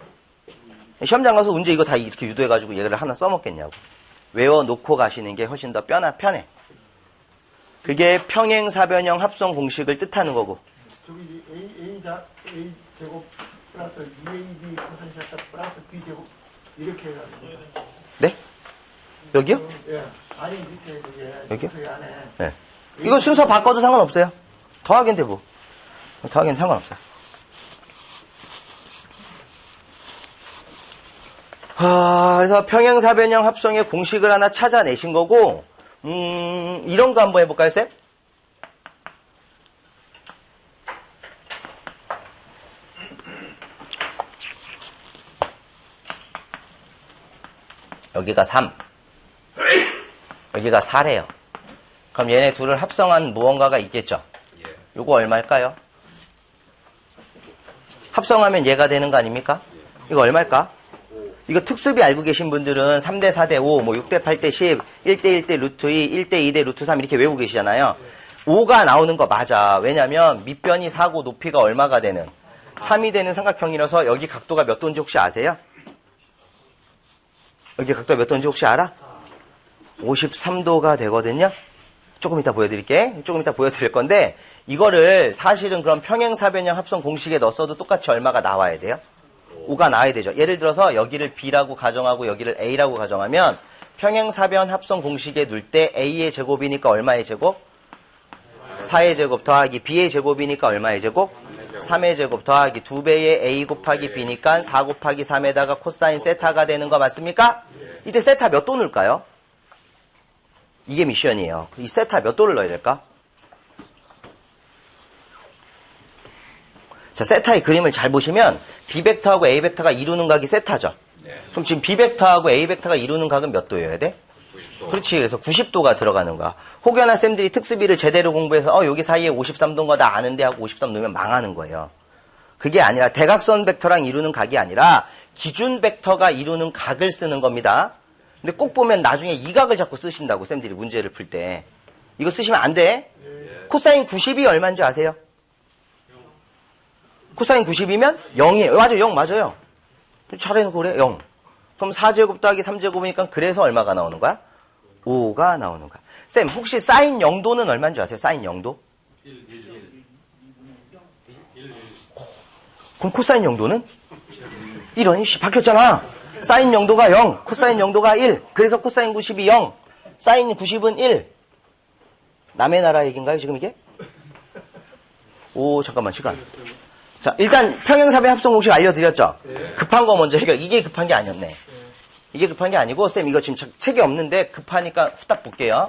시험장 가서 언제 이거 다 이렇게 유도해가지고 얘를 하나 써먹겠냐고. 외워놓고 가시는 게 훨씬 더 편해. 그게 평행사변형 합성 공식을 뜻하는 거고. 저기 A제곱 플러스 2AB 코사인 세타 플러스 B제곱 이렇게 해가지고. 네? 여기요? 예. 아니 밑에 그게 여기요? 그 안에. 네. 이거 순서 바꿔도 상관없어요. 더하기인데 뭐. 더하기는 상관없어요. 그래서 평행사변형 합성의 공식을 하나 찾아내신 거고, 이런 거 한번 해볼까요, 쌤? 여기가 3, 여기가 4래요. 그럼 얘네 둘을 합성한 무언가가 있겠죠? 요거 얼마일까요? 합성하면 얘가 되는 거 아닙니까? 이거 얼마일까? 이거 특수비 알고 계신 분들은 3대 4대 5, 뭐 6대 8대 10, 1대 1대 루트 2, 1대 2대 루트 3 이렇게 외우고 계시잖아요. 5가 나오는 거 맞아. 왜냐면 밑변이 4고 높이가 얼마가 되는 3이 되는 삼각형이라서 여기 각도가 몇 도인지 혹시 아세요? 여기 각도가 몇 도인지 혹시 알아? 53도가 되거든요. 조금 이따 보여드릴게. 조금 이따 보여드릴 건데 이거를 사실은 그럼 평행사변형 합성 공식에 넣었어도 똑같이 얼마가 나와야 돼요? 5가 나와야 되죠. 예를 들어서 여기를 B라고 가정하고 여기를 A라고 가정하면 평행사변 합성 공식에 넣을 때 A의 제곱이니까 얼마의 제곱? 4의 제곱 더하기 B의 제곱이니까 얼마의 제곱? 3의 제곱 더하기 2배의 A 곱하기 B니까 4 곱하기 3에다가 코사인 세타가 되는 거 맞습니까? 이때 세타 몇 도 넣을까요? 이게 미션이에요. 이 세타 몇 도를 넣어야 될까? 자, 세타의 그림을 잘 보시면 B벡터하고 A벡터가 이루는 각이 세타죠. 그럼 지금 B벡터하고 A벡터가 이루는 각은 몇 도여야 돼? 90도. 그렇지. 그래서 90도가 들어가는 거야. 혹여나 쌤들이 특수비를 제대로 공부해서 여기 사이에 53도인 거 나 아는데 하고 53 넣으면 망하는 거예요. 그게 아니라 대각선 벡터랑 이루는 각이 아니라 기준 벡터가 이루는 각을 쓰는 겁니다. 근데 꼭 보면 나중에 이 각을 자꾸 쓰신다고 쌤들이 문제를 풀 때. 이거 쓰시면 안 돼. 코사인 90이 얼마인지 아세요? 코사인 90이면 0이에요. 맞아요. 0 맞아요. 잘해놓고 그래. 0. 그럼 4제곱 더하기 3제곱이니까 그래서 얼마가 나오는 거야? 5가 나오는 거야. 쌤, 혹시 사인 0도는 얼마인지 아세요? 사인 0도? 1. 그럼 코사인 0도는? 1원이 바뀌었잖아. 사인 0도가 0, 코사인 0도가 1. 그래서 코사인 90이 0, 사인 90은 1. 남의 나라 얘기인가요, 지금 이게? 오, 잠깐만, 시간. 자, 일단 평행사변 합성 공식 알려드렸죠? 급한 거 먼저 해결. 이게 급한 게 아니었네. 이게 급한 게 아니고, 쌤, 이거 지금 책이 없는데 급하니까 후딱 볼게요.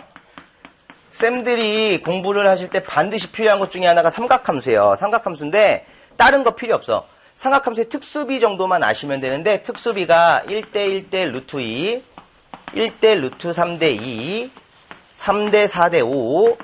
쌤들이 공부를 하실 때 반드시 필요한 것 중에 하나가 삼각함수예요. 삼각함수인데 다른 거 필요 없어. 삼각함수의 특수비 정도만 아시면 되는데 특수비가 1대 1대 루트 2, 1대 루트 3대 2, 3대 4대 5,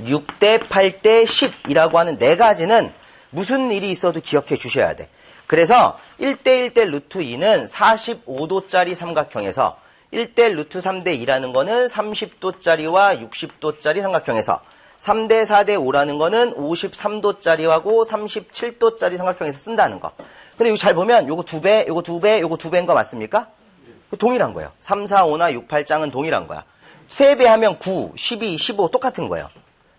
6대 8대 10이라고 하는 네 가지는 무슨 일이 있어도 기억해 주셔야 돼. 그래서 1대 1대 루트 2는 45도짜리 삼각형에서 1대 루트 3대 2라는 거는 30도짜리와 60도짜리 삼각형에서 3대 4대 5라는 거는 53도짜리하고 37도짜리 삼각형에서 쓴다는 거. 근데 이거 잘 보면 요거 2배, 요거 2배, 요거 2배인 거 맞습니까? 동일한 거예요. 3, 4, 5나 6, 8장은 동일한 거야. 3배 하면 9, 12, 15 똑같은 거예요.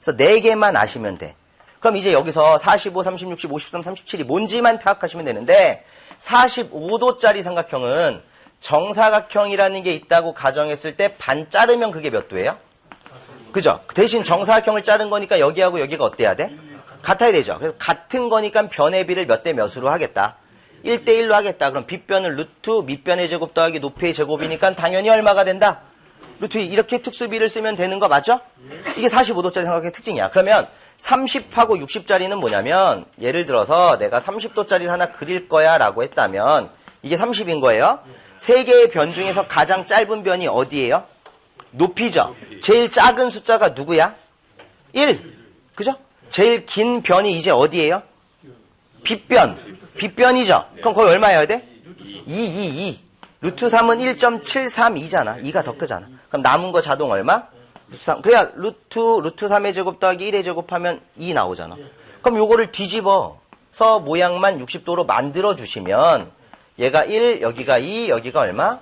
그래서 4개만 아시면 돼. 그럼 이제 여기서 45, 30, 60, 53, 37이 뭔지만 파악하시면 되는데 45도짜리 삼각형은 정사각형이라는 게 있다고 가정했을 때 반 자르면 그게 몇 도예요? 그죠? 대신 정사각형을 자른 거니까 여기하고 여기가 어때야 돼? 같아야 되죠. 그래서 같은 거니까 변의 비를 몇 대 몇으로 하겠다. 1대 1로 하겠다. 그럼 빗변은 루트, 밑변의 제곱 더하기 높이의 제곱이니까 당연히 얼마가 된다? 루트 2. 이렇게 특수비를 쓰면 되는 거 맞죠? 이게 45도짜리 삼각형의 특징이야. 그러면 30하고 60짜리는 뭐냐면 예를 들어서 내가 30도짜리를 하나 그릴 거야 라고 했다면 이게 30인 거예요. 세 개의 변 중에서 가장 짧은 변이 어디예요? 높이죠. 제일 작은 숫자가 누구야? 1. 그죠? 제일 긴 변이 이제 어디예요? 빗변. 빗변이죠. 그럼 거기 얼마여야 돼? 2. 루트 3은 1.732잖아. 2가 더 크잖아. 그럼 남은 거 자동 얼마? 루트 3. 그래야 루트 3의 제곱 더하기 1의 제곱하면 2 나오잖아. 그럼 요거를 뒤집어서 모양만 60도로 만들어 주시면 얘가 1, 여기가 2, 여기가 얼마?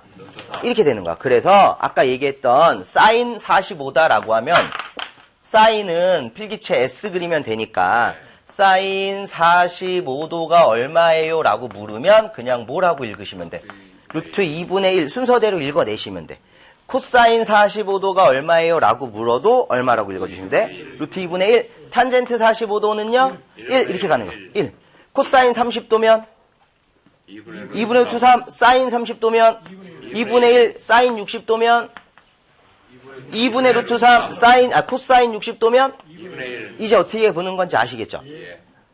이렇게 되는 거야. 그래서 아까 얘기했던 사인 45다라고 하면 사인은 필기체 S 그리면 되니까 사인 45도가 얼마예요? 라고 물으면 그냥 뭐라고 읽으시면 돼? 루트 2분의 1 순서대로 읽어내시면 돼. 코사인 45도가 얼마예요? 라고 물어도 얼마라고 읽어주시면 돼? 루트 2분의 1. 탄젠트 45도는요? 1 이렇게 가는 거야. 1. 코사인 30도면 2분의 루트 3 사인 30도면 2분의 1 사인 60도면 2분의 루트 3 코사인 60도면 이제 어떻게 보는 건지 아시겠죠?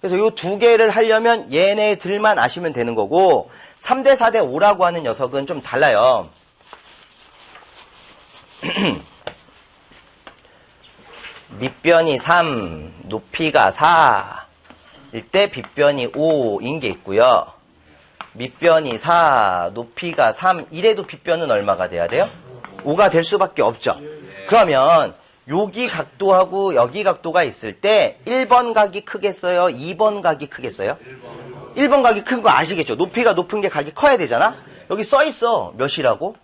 그래서 요 두 개를 하려면 얘네들만 아시면 되는 거고 3대 4대 5라고 하는 녀석은 좀 달라요. 밑변이 3, 높이가 4일 때 빗변이 5인 게 있고요. 밑변이 4, 높이가 3, 이래도 빗변은 얼마가 돼야 돼요? 5가 될 수밖에 없죠. 그러면 여기 각도하고 여기 각도가 있을 때 1번 각이 크겠어요? 2번 각이 크겠어요? 1번 각이 큰 거 아시겠죠? 높이가 높은 게 각이 커야 되잖아? 여기 써 있어. 몇이라고?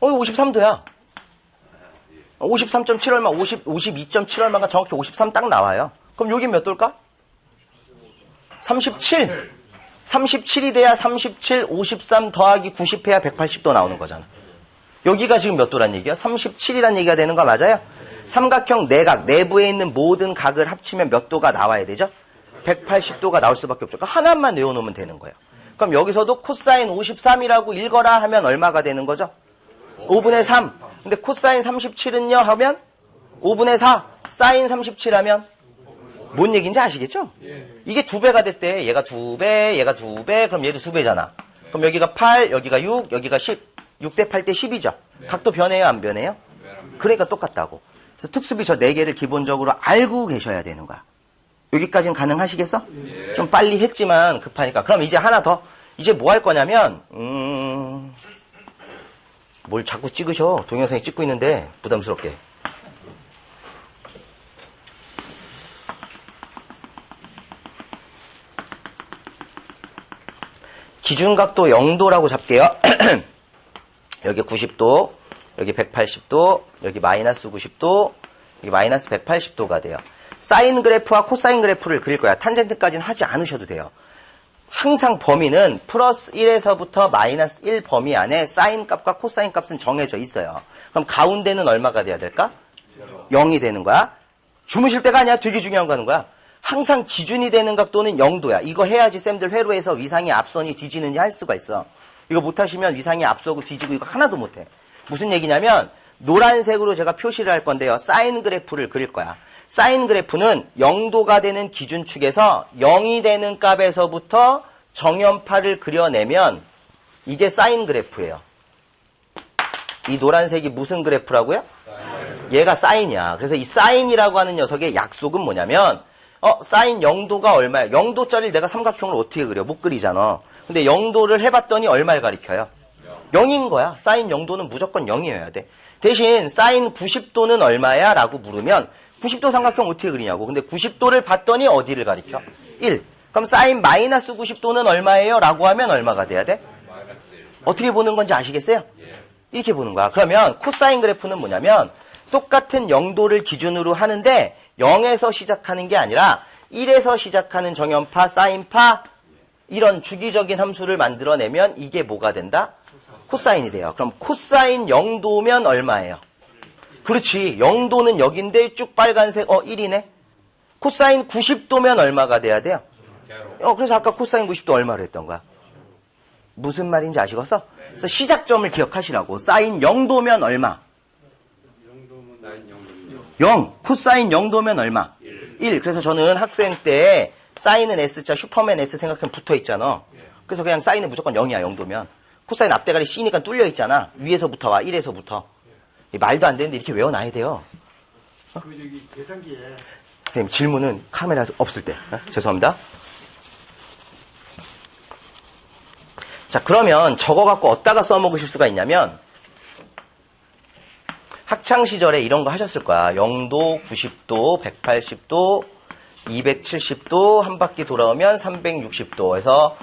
53도야. 53.7 얼마, 52.7 얼마가 정확히 53 딱 나와요. 그럼 여기 몇 도일까? 37. 37이 돼야 37, 53 더하기 90 해야 180도 나오는 거잖아. 여기가 지금 몇 도란 얘기야? 37이란 얘기가 되는 거 맞아요? 삼각형 내각, 내부에 있는 모든 각을 합치면 몇 도가 나와야 되죠? 180도가 나올 수밖에 없죠. 그러니까 하나만 외워놓으면 되는 거예요. 그럼 여기서도 코사인 53이라고 읽어라 하면 얼마가 되는 거죠? 5분의 3. 근데 코사인 37은요 하면 5분의 4. 사인 37 하면 뭔 얘기인지 아시겠죠? 이게 2배가 됐대. 얘가 2배, 얘가 2배, 그럼 얘도 2배잖아. 그럼 여기가 8, 여기가 6, 여기가 10. 6대 8대 10이죠. 각도 변해요, 안 변해요? 그러니까 똑같다고. 그래서 특수비 저 4개를 기본적으로 알고 계셔야 되는 거야. 여기까지는 가능하시겠어? 좀 빨리 했지만 급하니까. 그럼 이제 하나 더. 이제 뭐 할 거냐면 뭘 자꾸 찍으셔. 동영상이 찍고 있는데 부담스럽게. 기준각도 0도라고 잡게요. 여기 90도, 여기 180도, 여기 마이너스 90도, 여기 마이너스 180도가 돼요. 사인 그래프와 코사인 그래프를 그릴 거야. 탄젠트까지는 하지 않으셔도 돼요. 항상 범위는 플러스 1에서부터 마이너스 1 범위 안에 사인 값과 코사인 값은 정해져 있어요. 그럼 가운데는 얼마가 돼야 될까? 0이 되는 거야. 주무실 때가 아니야. 되게 중요한 거 하는 거야. 항상 기준이 되는 각도는 0도야. 이거 해야지 쌤들 회로에서 위상이 앞선이 뒤지는지 할 수가 있어. 이거 못하시면 위상이 앞서고 뒤지고 이거 하나도 못해. 무슨 얘기냐면 노란색으로 제가 표시를 할 건데요. 사인 그래프를 그릴 거야. 사인 그래프는 0도가 되는 기준축에서 0이 되는 값에서부터 정연파를 그려내면 이게 사인 그래프예요. 이 노란색이 무슨 그래프라고요? 얘가 사인이야. 그래서 이 사인이라고 하는 녀석의 약속은 뭐냐면 사인 0도가 얼마야? 0도짜리를 내가 삼각형을 어떻게 그려? 못 그리잖아. 근데 0도를 해봤더니 얼마를 가리켜요? 0인 거야. 사인 0도는 무조건 0이어야 돼. 대신 사인 90도는 얼마야? 라고 물으면 90도 삼각형 어떻게 그리냐고. 근데 90도를 봤더니 어디를 가리켜? 1. 그럼 사인 마이너스 90도는 얼마예요? 라고 하면 얼마가 돼야 돼? 어떻게 보는 건지 아시겠어요? 이렇게 보는 거야. 그러면 코사인 그래프는 뭐냐면 똑같은 0도를 기준으로 하는데 0에서 시작하는 게 아니라 1에서 시작하는 정연파, 사인파 이런 주기적인 함수를 만들어내면 이게 뭐가 된다? 코사인이 돼요. 그럼 코사인 0도면 얼마예요? 그렇지. 0도는 여긴데 쭉 빨간색 1이네. 코사인 90도면 얼마가 돼야 돼요? 그래서 아까 코사인 90도 얼마로 했던 거야? 무슨 말인지 아시겠어? 그래서 시작점을 기억하시라고. 사인 0도면 얼마? 0. 코사인 0도면 얼마? 1. 그래서 저는 학생 때 사인은 S자, 슈퍼맨 S 생각하면 붙어 있잖아. 그래서 그냥 사인은 무조건 0이야, 0도면. 코사인 앞대가리 C니까 뚫려 있잖아. 위에서부터 와, 1에서부터. 말도 안 되는데 이렇게 외워놔야 돼요. 그 여기 계산기에 선생님, 질문은 카메라 없을 때. 죄송합니다. 자, 그러면 저거 갖고 어디다가 써먹으실 수가 있냐면 학창시절에 이런 거 하셨을 거야. 0도, 90도, 180도, 270도, 한 바퀴 돌아오면 360도 해서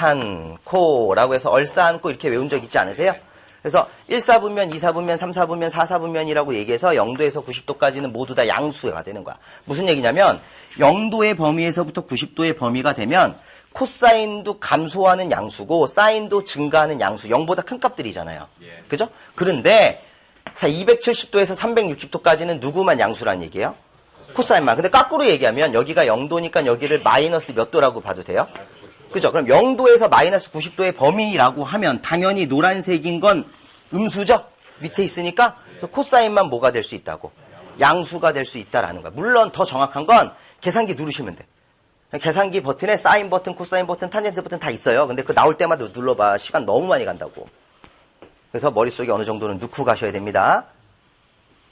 홀사탄코라고 해서 얼싸안고 이렇게 외운 적 있지 않으세요? 그래서 1사분면, 2사분면, 3사분면, 4사분면이라고 얘기해서 0도에서 90도까지는 모두 다 양수가 되는 거야. 무슨 얘기냐면 0도의 범위에서부터 90도의 범위가 되면 코사인도 감소하는 양수고 사인도 증가하는 양수, 0보다 큰 값들이잖아요. 그죠? 그런데 270도에서 360도까지는 누구만 양수란 얘기예요? 코사인만. 근데 거꾸로 얘기하면 여기가 0도니까 여기를 마이너스 몇 도라고 봐도 돼요? 그죠? 그럼 0도에서 마이너스 90도의 범위라고 하면 당연히 노란색인 건 음수죠? 밑에 있으니까. 그래서 코사인만 뭐가 될 수 있다고? 양수가 될 수 있다라는 거야. 물론 더 정확한 건 계산기 누르시면 돼. 계산기 버튼에 사인 버튼, 코사인 버튼, 탄젠트 버튼 다 있어요. 근데 그 나올 때마다 눌러봐. 시간 너무 많이 간다고. 그래서 머릿속에 어느 정도는 넣고 가셔야 됩니다.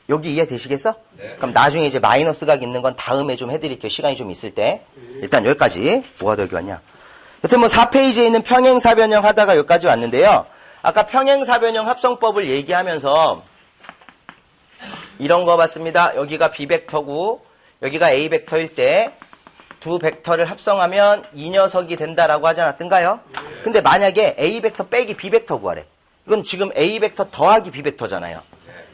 여기 이해되시겠어? 네. 그럼 나중에 이제 마이너스 각 있는 건 다음에 좀 해드릴게요. 시간이 좀 있을 때. 일단 여기까지. 뭐가 더 여기 왔냐? 여튼 뭐 4페이지에 있는 평행사변형 하다가 여기까지 왔는데요. 아까 평행사변형 합성법을 얘기하면서 이런 거 봤습니다. 여기가 B벡터고 여기가 A벡터일 때 두 벡터를 합성하면 이 녀석이 된다라고 하지 않았던가요? 근데 만약에 A벡터 빼기 B벡터 구하래. 이건 지금 A벡터 더하기 B벡터잖아요.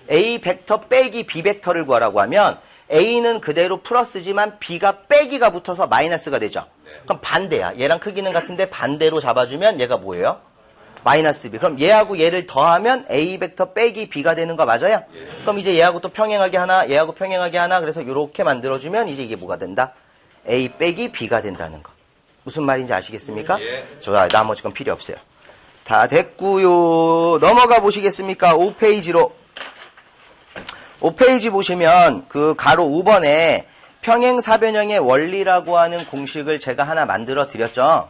A벡터 빼기 B벡터를 구하라고 하면 A는 그대로 플러스지만 B가 빼기가 붙어서 마이너스가 되죠. 그럼 반대야. 얘랑 크기는 같은데 반대로 잡아주면 얘가 뭐예요? 마이너스 B. 그럼 얘하고 얘를 더하면 A벡터 빼기 B가 되는 거 맞아요? 그럼 이제 얘하고 또 평행하게 하나, 얘하고 평행하게 하나, 그래서 이렇게 만들어주면 이제 이게 뭐가 된다? A 빼기 B가 된다는 거. 무슨 말인지 아시겠습니까? 저 나머지 건 필요 없어요. 다 됐고요. 넘어가 보시겠습니까? 5페이지로. 5페이지 보시면 그 가로 5번에 평행사변형의 원리라고 하는 공식을 제가 하나 만들어 드렸죠.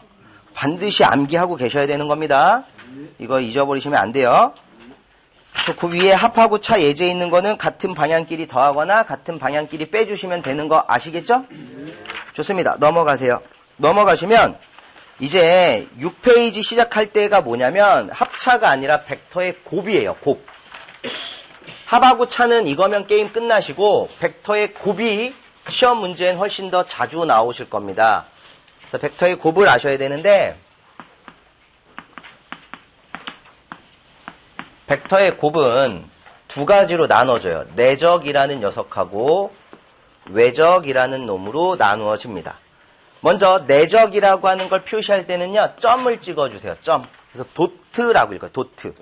반드시 암기하고 계셔야 되는 겁니다. 이거 잊어버리시면 안 돼요. 그 위에 합하고 차 예제 있는 거는 같은 방향끼리 더하거나 같은 방향끼리 빼주시면 되는 거 아시겠죠? 좋습니다. 넘어가세요. 넘어가시면 이제 6페이지 시작할 때가 뭐냐면 합차가 아니라 벡터의 곱이에요. 곱. 합하고 차는 이거면 게임 끝나시고 벡터의 곱이 시험 문제엔 훨씬 더 자주 나오실 겁니다. 그래서 벡터의 곱을 아셔야 되는데 벡터의 곱은 두 가지로 나눠져요. 내적이라는 녀석하고 외적이라는 놈으로 나누어집니다. 먼저 내적이라고 하는 걸 표시할 때는요. 점을 찍어주세요. 점. 그래서 도트라고 읽어요. 도트.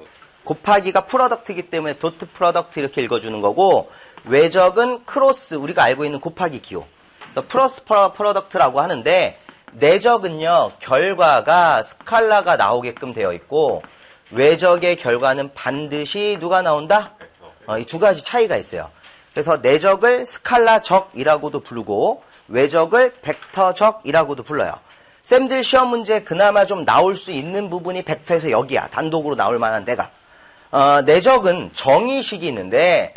곱하기가 프로덕트이기 때문에 도트 프로덕트 이렇게 읽어주는 거고 외적은 크로스 우리가 알고 있는 곱하기 기호. 그래서 플러스 프로덕트라고 하는데 내적은요. 결과가 스칼라가 나오게끔 되어 있고 외적의 결과는 반드시 누가 나온다? 이 두 가지 차이가 있어요. 그래서 내적을 스칼라적이라고도 부르고 외적을 벡터적이라고도 불러요. 쌤들 시험 문제 그나마 좀 나올 수 있는 부분이 벡터에서 여기야. 단독으로 나올 만한 데가. 내적은 정의식이 있는데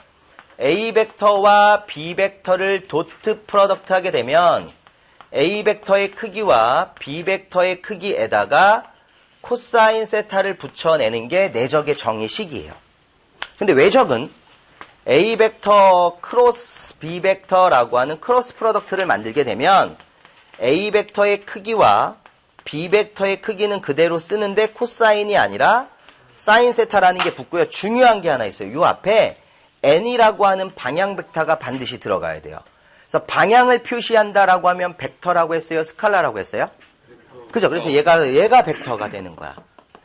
A벡터와 B벡터를 도트 프로덕트 하게 되면 A벡터의 크기와 B벡터의 크기에다가 코사인 세타를 붙여내는 게 내적의 정의식이에요. 근데 외적은 A벡터 크로스 B벡터라고 하는 크로스 프로덕트를 만들게 되면 A벡터의 크기와 B벡터의 크기는 그대로 쓰는데 코사인이 아니라 사인 세타라는 게 붙고요. 중요한 게 하나 있어요. 이 앞에 n이라고 하는 방향 벡터가 반드시 들어가야 돼요. 그래서 방향을 표시한다라고 하면 벡터라고 했어요? 스칼라라고 했어요? 그죠? 그래서 얘가 벡터가 되는 거야.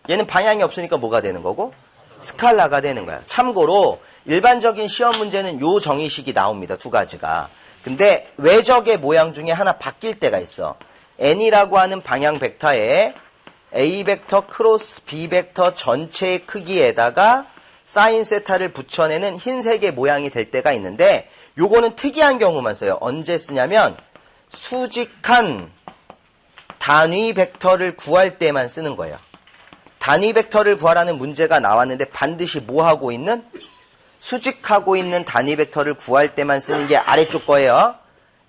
얘는 방향이 없으니까 뭐가 되는 거고? 스칼라가 되는 거야. 참고로 일반적인 시험 문제는 요 정의식이 나옵니다. 두 가지가. 근데 외적의 모양 중에 하나 바뀔 때가 있어. n이라고 하는 방향 벡터에 A벡터 크로스 B벡터 전체의 크기에다가 사인 세타를 붙여내는 흰색의 모양이 될 때가 있는데 요거는 특이한 경우만 써요. 언제 쓰냐면 수직한 단위 벡터를 구할 때만 쓰는 거예요. 단위 벡터를 구하라는 문제가 나왔는데 반드시 뭐 하고 있는? 수직하고 있는 단위 벡터를 구할 때만 쓰는 게 아래쪽 거예요.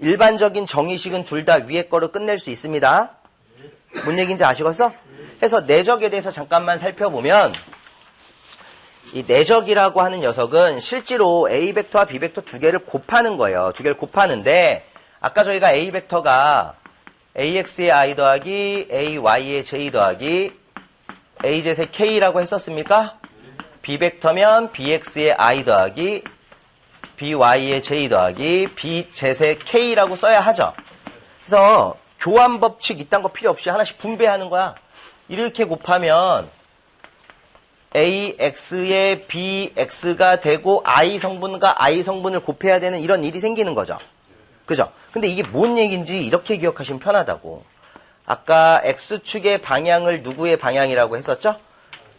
일반적인 정의식은 둘 다 위에 거로 끝낼 수 있습니다. 뭔 얘기인지 아시겠어? 해서 내적에 대해서 잠깐만 살펴보면 이 내적이라고 하는 녀석은 실제로 A벡터와 B벡터 두 개를 곱하는 거예요. 두 개를 곱하는데 아까 저희가 A벡터가 AX의 I 더하기 AY의 J 더하기 AZ의 K라고 했었습니까? B벡터면 BX의 I 더하기 BY의 J 더하기 BZ의 K라고 써야 하죠. 그래서 교환 법칙 이딴 거 필요 없이 하나씩 분배하는 거야. 이렇게 곱하면 AX의 BX가 되고 I 성분과 I 성분을 곱해야 되는 이런 일이 생기는 거죠. 그죠? 근데 이게 뭔 얘기인지 이렇게 기억하시면 편하다고. 아까 X축의 방향을 누구의 방향이라고 했었죠?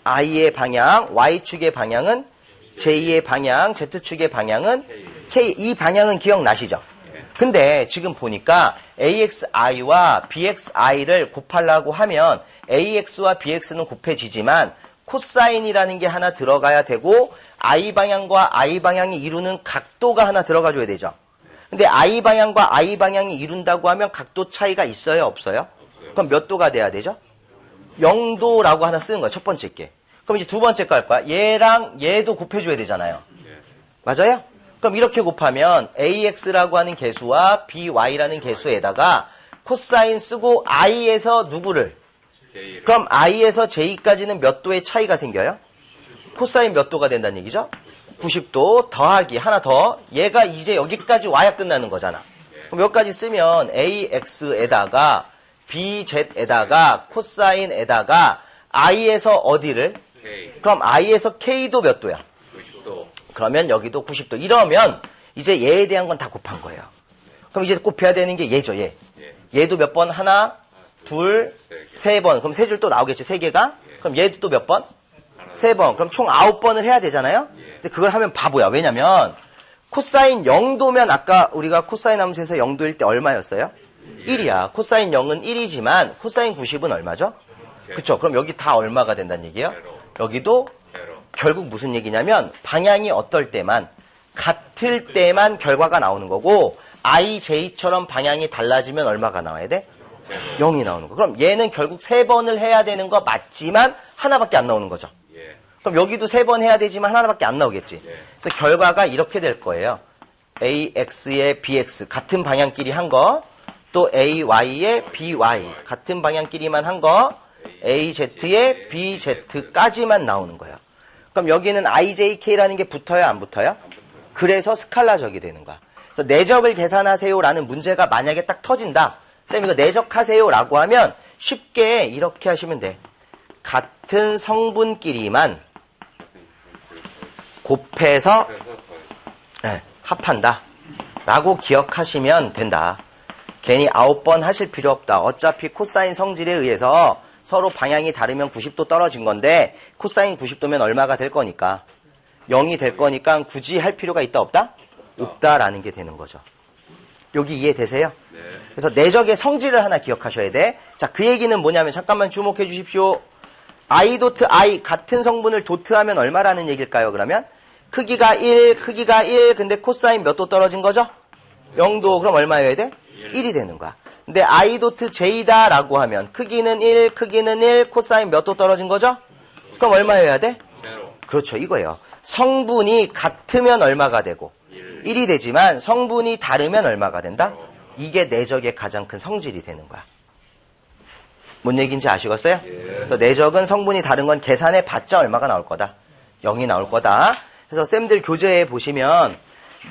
I의 방향, Y축의 방향은 J의 방향, Z축의 방향은 K. 이 방향은 기억나시죠? 근데 지금 보니까 AXI와 BXI를 곱하려고 하면 AX와 BX는 곱해지지만 코사인이라는 게 하나 들어가야 되고 I 방향과 I 방향이 이루는 각도가 하나 들어가줘야 되죠. 근데 I 방향과 I 방향이 이룬다고 하면 각도 차이가 있어요? 없어요? 그럼 몇 도가 돼야 되죠? 0도라고 하나 쓰는 거야, 첫 번째 게. 그럼 이제 두 번째 거 할 거야. 얘랑 얘도 곱해줘야 되잖아요. 맞아요? 그럼 이렇게 곱하면 AX라고 하는 개수와 BY라는 개수에다가 코사인 쓰고 I에서 누구를? 그럼 I에서 J까지는 몇 도의 차이가 생겨요? 코사인 몇 도가 된다는 얘기죠? 90도 더하기 하나 더. 얘가 이제 여기까지 와야 끝나는 거잖아. 그럼 여기까지 쓰면 AX에다가 BZ에다가 코사인에다가 I에서 어디를? 그럼 I에서 K도 몇 도야? 90도. 그러면 여기도 90도. 이러면 이제 얘에 대한 건 다 곱한 거예요. 그럼 이제 곱해야 되는 게 얘죠, 얘. 얘도 몇 번? 하나, 둘, 세 번. 그럼 세 줄 또 나오겠죠, 세 개가? 그럼 얘도 또 몇 번? 세 번. 그럼 총 9번을 해야 되잖아요? 근데 그걸 하면 바보야. 왜냐면 코사인 0도면 아까 우리가 코사인 함수에서 0도일 때 얼마였어요? 1이야. 코사인 0은 1이지만 코사인 90은 얼마죠? 그쵸. 그럼 여기 다 얼마가 된다는 얘기예요? 여기도 결국 무슨 얘기냐면 방향이 어떨 때만 같을 때만 결과가 나오는 거고 IJ처럼 방향이 달라지면 얼마가 나와야 돼? 0이 나오는 거. 그럼 얘는 결국 3번을 해야 되는 거 맞지만 하나밖에 안 나오는 거죠. 그럼 여기도 3번 해야 되지만 하나밖에 안 나오겠지. 그래서 결과가 이렇게 될 거예요. AX의 BX 같은 방향끼리 한 거, 또 AY의 BY 같은 방향끼리만 한 거, AZ의 BZ까지만 나오는 거예요. 그럼 여기는 IJK라는 게 붙어요, 안 붙어요? 그래서 스칼라적이 되는 거야. 그래서 내적을 계산하세요라는 문제가 만약에 딱 터진다. 쌤 이거 내적하세요라고 하면 쉽게 이렇게 하시면 돼. 같은 성분끼리만 곱해서 합한다. 라고 기억하시면 된다. 괜히 9번 하실 필요 없다. 어차피 코사인 성질에 의해서 서로 방향이 다르면 90도 떨어진 건데 코사인 90도면 얼마가 될 거니까 0이 될 거니까 굳이 할 필요가 있다 없다? 없다라는 게 되는 거죠. 여기 이해되세요? 그래서 내적의 성질을 하나 기억하셔야 돼. 자, 그 얘기는 뭐냐면 잠깐만 주목해 주십시오. I 도트 I 같은 성분을 도트하면 얼마라는 얘기일까요? 그러면 크기가 1, 크기가 1. 근데 코사인 몇 도 떨어진 거죠? 0도. 그럼 얼마여야 돼? 1이 되는 거야. 근데 I 도트 J다라고 하면 크기는 1, 크기는 1, 코사인 몇 도 떨어진 거죠? 그럼 얼마여야 돼? 그렇죠. 이거예요. 성분이 같으면 얼마가 되고 1이 되지만 성분이 다르면 얼마가 된다? 이게 내적의 가장 큰 성질이 되는 거야. 뭔 얘기인지 아시겠어요? 그래서 내적은 성분이 다른 건 계산해 봤자 얼마가 나올 거다? 0이 나올 거다. 그래서 쌤들 교재에 보시면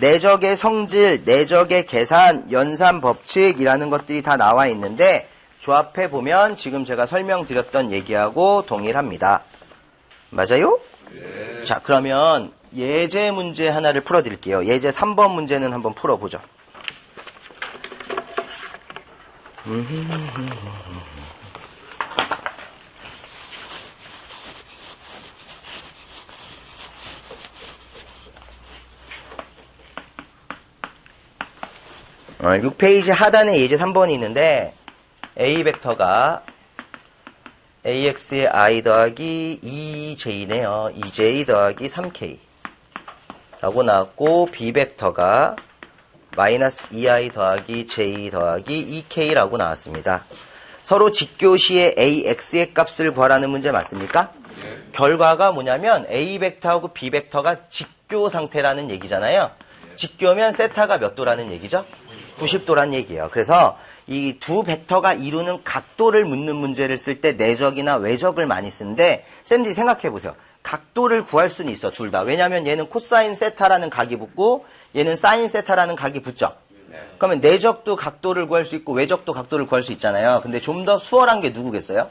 내적의 성질, 내적의 계산, 연산 법칙이라는 것들이 다 나와 있는데 조합해 보면 지금 제가 설명드렸던 얘기하고 동일합니다. 맞아요? 자, 그러면 예제 문제 하나를 풀어드릴게요. 예제 3번 문제는 한번 풀어보죠. 어, 6페이지 하단에 예제 3번이 있는데 A 벡터가 AX의 I 더하기 2J네요. 2J 더하기 3K 라고 나왔고 B 벡터가 마이너스 2I 더하기 J 더하기 2K라고 나왔습니다. 서로 직교시에 AX의 값을 구하라는 문제 맞습니까? 결과가 뭐냐면 A 벡터하고 B 벡터가 직교 상태라는 얘기잖아요. 직교면 세타가 몇 도라는 얘기죠? 90도란 얘기예요. 그래서 이 두 벡터가 이루는 각도를 묻는 문제를 쓸 때 내적이나 외적을 많이 쓰는데 쌤들이 생각해 보세요. 각도를 구할 수는 있어, 둘 다. 왜냐하면 얘는 코사인 세타라는 각이 붙고 얘는 사인 세타라는 각이 붙죠. 그러면 내적도 각도를 구할 수 있고 외적도 각도를 구할 수 있잖아요. 근데 좀 더 수월한 게 누구겠어요?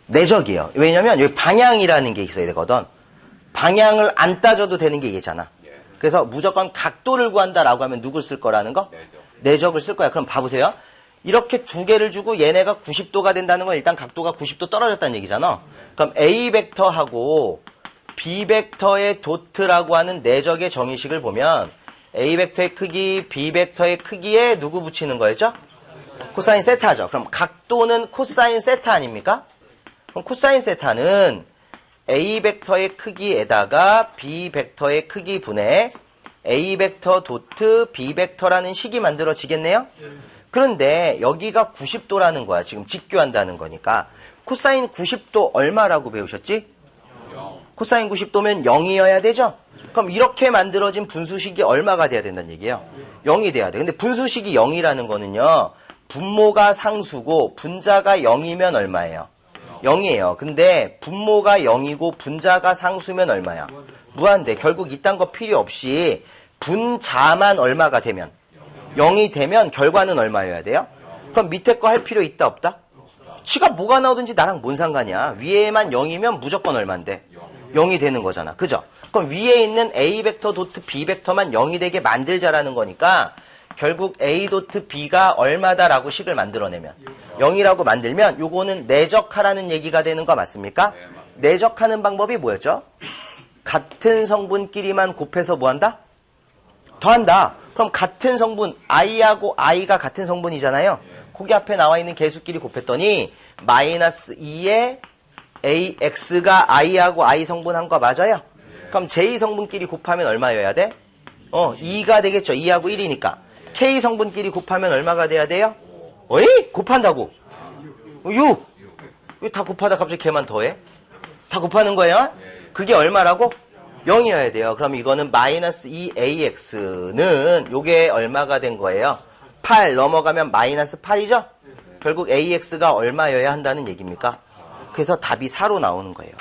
내적이에요. 왜냐면 여기 방향이라는 게 있어야 되거든. 방향을 안 따져도 되는 게 얘잖아. 그래서 무조건 각도를 구한다라고 하면 누굴 쓸 거라는 거? 내적을 쓸 거야. 그럼 봐보세요. 이렇게 두 개를 주고 얘네가 90도가 된다는 건 일단 각도가 90도 떨어졌다는 얘기잖아. 그럼 A 벡터하고 B 벡터의 도트라고 하는 내적의 정의식을 보면 A 벡터의 크기, B 벡터의 크기에 누구 붙이는 거였죠? 코사인 세타죠. 그럼 각도는 코사인 세타 아닙니까? 그럼 코사인 세타는 A 벡터의 크기에다가 B 벡터의 크기 분의 A 벡터 도트 B 벡터라는 식이 만들어지겠네요? 그런데 여기가 90도라는 거야. 지금 직교한다는 거니까. 코사인 90도 얼마라고 배우셨지? 코사인 90도면 0이어야 되죠? 그럼 이렇게 만들어진 분수식이 얼마가 돼야 된다는 얘기예요? 0이 돼야 돼. 근데 분수식이 0이라는 거는요. 분모가 상수고 분자가 0이면 얼마예요? 0이에요. 근데 분모가 0이고 분자가 상수면 얼마야? 무한대. 결국 이딴 거 필요 없이 분자만 얼마가 되면 0이 되면 결과는 얼마여야 돼요? 그럼 밑에 거 할 필요 있다 없다? 지가 뭐가 나오든지 나랑 뭔 상관이야. 위에만 0이면 무조건 얼만데? 0이 되는 거잖아. 그죠? 그럼 위에 있는 A 벡터 도트 B 벡터만 0이 되게 만들자라는 거니까 결국 A 도트 B가 얼마다라고 식을 만들어내면 0이라고 만들면 요거는 내적하라는 얘기가 되는 거 맞습니까? 내적하는 방법이 뭐였죠? 같은 성분끼리만 곱해서 뭐한다? 더한다. 그럼 같은 성분 I하고 I가 같은 성분이잖아요. 거기 앞에 나와 있는 개수끼리 곱했더니 마이너스 2에 AX가 I하고 I 성분 한 거 맞아요? 그럼 J 성분끼리 곱하면 얼마여야 돼? 2가 되겠죠. 2하고 1이니까. K 성분끼리 곱하면 얼마가 돼야 돼요? 어이? 곱한다고. 6. 왜 다 곱하다 갑자기 걔만 더해? 다 곱하는 거예요? 그게 얼마라고? 0이어야 돼요. 그럼 이거는 마이너스 2AX는 요게 얼마가 된 거예요? 8 넘어가면 마이너스 8이죠? 결국 AX가 얼마여야 한다는 얘기입니까? 그래서 답이 4로 나오는 거예요.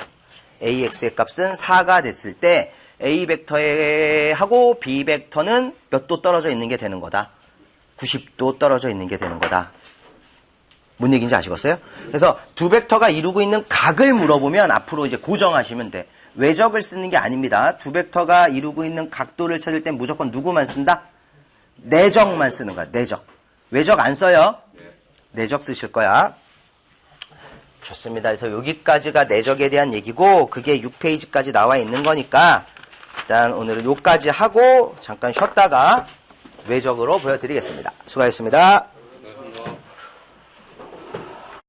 AX의 값은 4가 됐을 때 A 벡터하고 B 벡터는 몇 도 떨어져 있는 게 되는 거다? 90도 떨어져 있는 게 되는 거다. 뭔 얘기인지 아시겠어요? 그래서 두 벡터가 이루고 있는 각을 물어보면 앞으로 이제 고정하시면 돼. 외적을 쓰는 게 아닙니다. 두 벡터가 이루고 있는 각도를 찾을 땐 무조건 누구만 쓴다? 내적만 쓰는 거야. 내적. 외적 안 써요? 내적 쓰실 거야. 좋습니다. 그래서 여기까지가 내적에 대한 얘기고 그게 6페이지까지 나와 있는 거니까 일단 오늘은 여기까지 하고 잠깐 쉬었다가 외적으로 보여드리겠습니다. 수고하셨습니다.